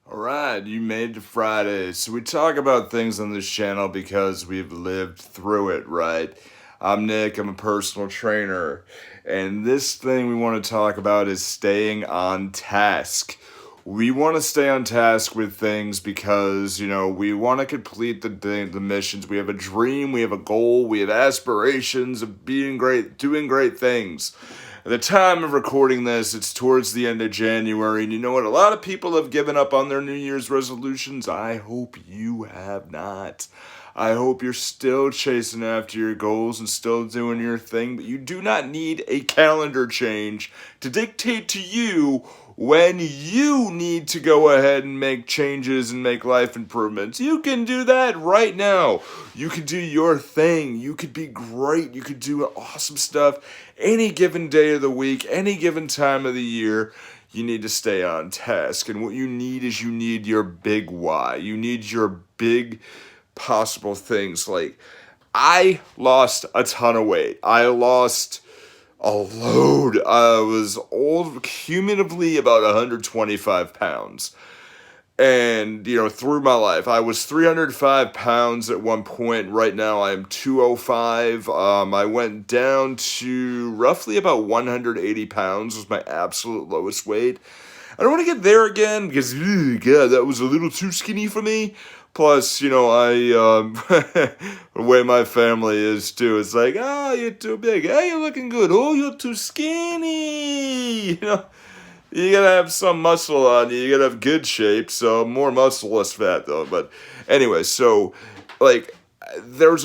Alright, you made it to Friday. So we talk about things on this channel because we've lived through it, right? I'm Nick, I'm a personal trainer. And this thing we want to talk about is staying on task. We want to stay on task with things because, we want to complete the missions. We have a dream, we have a goal, we have aspirations of being great, doing great things. At the time of recording this, it's towards the end of January, and you know what? A lot of people have given up on their New Year's resolutions. I hope you have not. I hope you're still chasing after your goals and still doing your thing, but you do not need a calendar change to dictate to you when you need to go ahead and make changes and make life improvements. You can do that right now. You can do your thing. You could be great. You could do awesome stuff any given day of the week, any given time of the year. You need to stay on task. And what you need is your big why. You need your big possible things. Like, I lost a ton of weight. I lost a load. I was cumulatively about 125 pounds. And, through my life, I was 305 pounds at one point. Right now, I am 205. I went down to roughly about 180 pounds was my absolute lowest weight. I don't want to get there again because, God, that was a little too skinny for me. Plus, the way my family is too. It's like, oh, you're too big. Hey, you're looking good. Oh, you're too skinny. You gotta have some muscle on you. You gotta have good shape. So more muscle, less fat, though. But anyway, so like, there's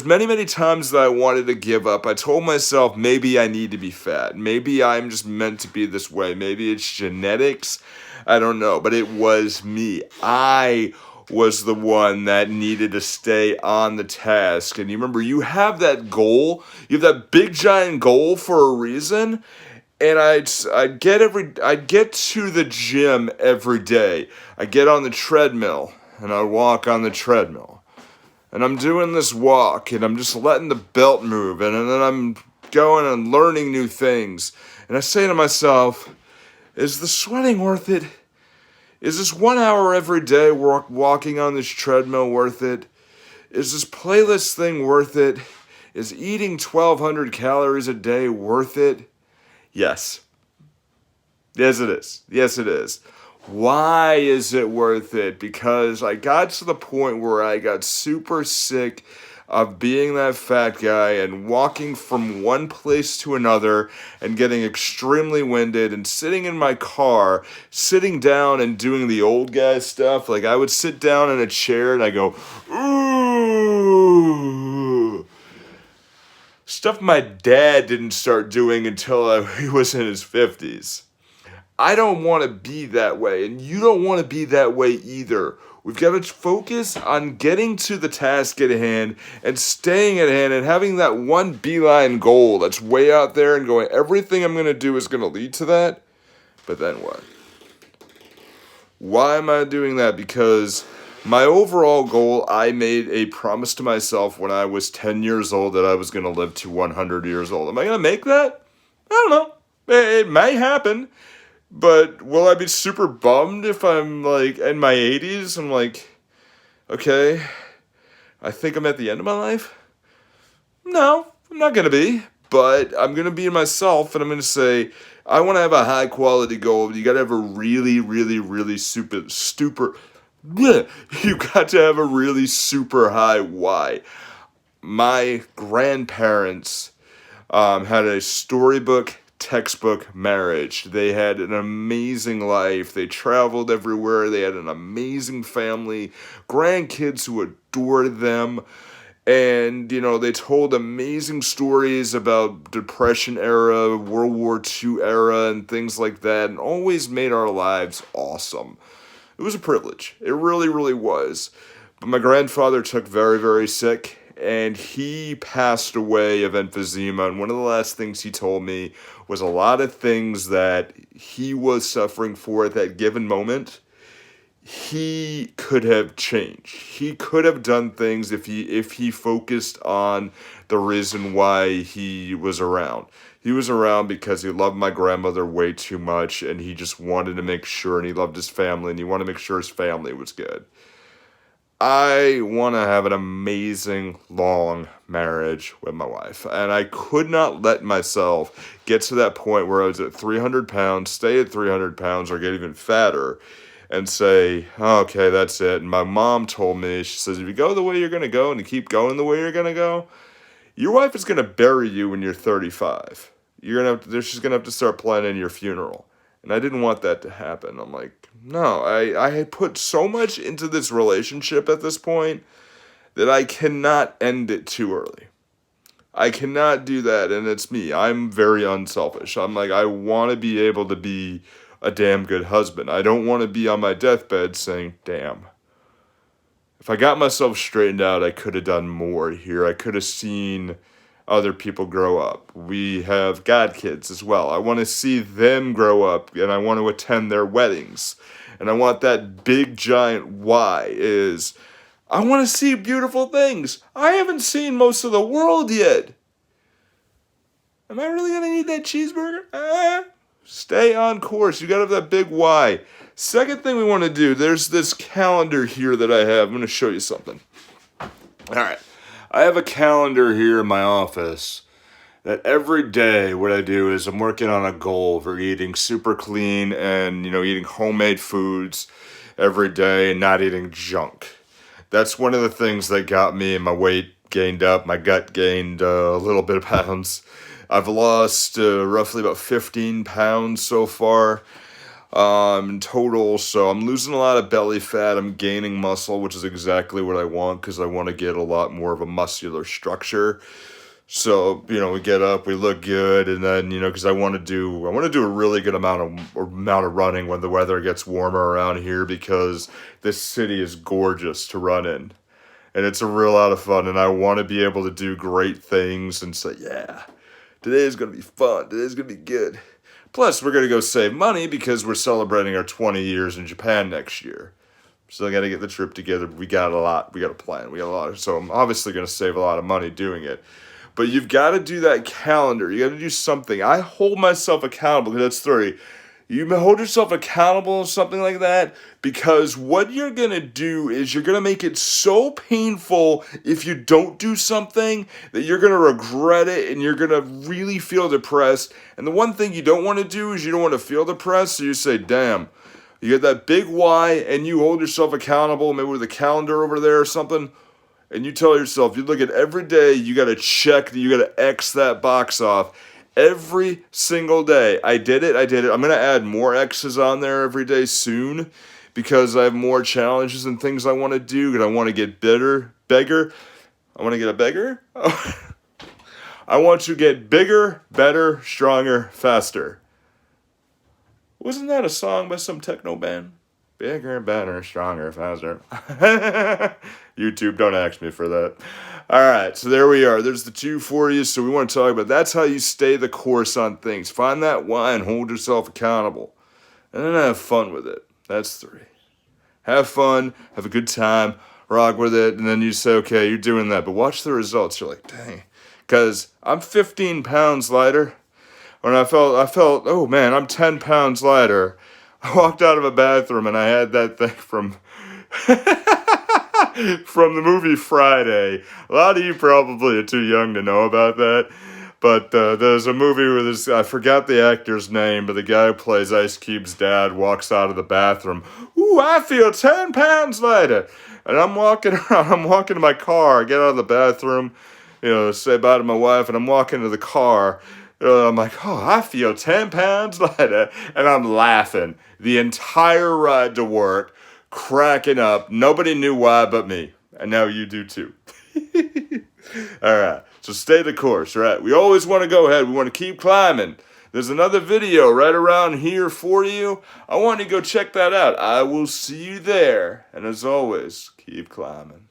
many, many times that I wanted to give up. I told myself maybe I need to be fat. Maybe I'm just meant to be this way. Maybe it's genetics. I don't know. But it was me. I was the one that needed to stay on the task. And you remember, you have that goal. You have that big giant goal for a reason. And I'd get to the gym every day. I get on the treadmill and I walk on the treadmill. And I'm doing this walk and I'm just letting the belt move, and then I'm going and learning new things. And I say to myself, is the sweating worth it? Is this 1 hour every day walking on this treadmill worth it? Is this playlist thing worth it? Is eating 1,200 calories a day worth it? Yes. Yes, it is. Yes, it is. Why is it worth it? Because I got to the point where I got super sick of being that fat guy and walking from one place to another and getting extremely winded and sitting in my car, sitting down and doing the old guy stuff. Like, I would sit down in a chair and I go, ooh. Stuff my dad didn't start doing until he was in his 50s. I don't want to be that way, and you don't want to be that way either. We've got to focus on getting to the task at hand and staying at hand and having that one beeline goal that's way out there and going, everything I'm going to do is going to lead to that. But then what? Why am I doing that? Because my overall goal, I made a promise to myself when I was 10 years old that I was going to live to 100 years old. Am I going to make that? I don't know. It may happen. But will I be super bummed if I'm like in my 80s? I'm like, okay, I think I'm at the end of my life. No, I'm not going to be. But I'm going to be myself, and I'm going to say, I want to have a high quality goal. You got to have a really, really, really you got to have a really super high why. My grandparents had a storybook textbook marriage. They had an amazing life. They traveled everywhere. They had an amazing family, grandkids who adored them. And, they told amazing stories about Depression era, World War II era, and things like that, and always made our lives awesome. It was a privilege. It really, really was. But my grandfather took very, very sick, and he passed away of emphysema. And one of the last things he told me was a lot of things that he was suffering for at that given moment. he could have changed. He could have done things if he focused on the reason why he was around. He was around because he loved my grandmother way too much, and he just wanted to make sure, and he loved his family, and he wanted to make sure his family was good. I want to have an amazing, long marriage with my wife, and I could not let myself get to that point where I was at 300 pounds, stay at 300 pounds, or get even fatter, and say, oh, okay, that's it. And my mom told me, she says, if you go the way you're going to go and you keep going the way you're going to go, your wife is going to bury you when you're 35. She's going to have to start planning your funeral. And I didn't want that to happen. I'm like, no, I had put so much into this relationship at this point that I cannot end it too early. I cannot do that, and it's me. I'm very unselfish. I'm like, I want to be able to be a damn good husband. I don't want to be on my deathbed saying, damn. If I got myself straightened out, I could have done more here. I could have seen other people grow up. We have godkids as well. I want to see them grow up, and I want to attend their weddings. And I want that big giant why is, I want to see beautiful things. I haven't seen most of the world yet. Am I really going to need that cheeseburger? Stay on course. You got to have that big why. Second thing we want to do, there's this calendar here that I have. I'm going to show you something. All right. I have a calendar here in my office that every day what I do is I'm working on a goal for eating super clean and, eating homemade foods every day and not eating junk. That's one of the things that got me, and my weight gained up, my gut gained a little bit of pounds. I've lost roughly about 15 pounds so far in total, so I'm losing a lot of belly fat. I'm gaining muscle, which is exactly what I want because I want to get a lot more of a muscular structure. So, we get up, we look good, and then, because I want to do a really good amount of running when the weather gets warmer around here because this city is gorgeous to run in. And it's a real lot of fun, and I want to be able to do great things and say, yeah, today's going to be fun, today's going to be good. Plus, we're going to go save money because we're celebrating our 20 years in Japan next year. So I got to get the trip together. We got a plan, we got a lot. So I'm obviously going to save a lot of money doing it. But you've got to do that calendar. You got to do something. I hold myself accountable because that's 30. You hold yourself accountable, something like that, because what you're going to do is you're going to make it so painful if you don't do something that you're going to regret it and you're going to really feel depressed. And the one thing you don't want to do is you don't want to feel depressed, so you say, damn, you get that big why and you hold yourself accountable, maybe with a calendar over there or something, and you tell yourself, you look at every day, you got to check, you got to X that box off. Every single day. I did it. I'm going to add more X's on there every day soon because I have more challenges and things I want to do, and I want to get bigger. I want to get a beggar? I want to get bigger, better, stronger, faster. Wasn't that a song by some techno band? Bigger, better, stronger, faster. YouTube, don't ask me for that. All right, so there we are. There's the two for you. So we want to talk about that's how you stay the course on things. Find that why and hold yourself accountable. And then have fun with it. That's 3. Have fun, have a good time, rock with it, and then you say, okay, you're doing that. But watch the results. You're like, dang. Because I'm 15 pounds lighter. When I felt, oh man, I'm 10 pounds lighter. I walked out of a bathroom and I had that thing from from the movie Friday. A lot of you probably are too young to know about that. But there's a movie where I forgot the actor's name, but the guy who plays Ice Cube's dad walks out of the bathroom. Ooh, I feel 10 pounds lighter. And I'm walking around, I'm walking to my car, I get out of the bathroom, say bye to my wife, and I'm walking to the car. I'm like, oh, I feel 10 pounds lighter. And I'm laughing the entire ride to work, cracking up. Nobody knew why but me. And now you do too. All right. So stay the course, right? We always want to go ahead. We want to keep climbing. There's another video right around here for you. I want you to go check that out. I will see you there. And as always, keep climbing.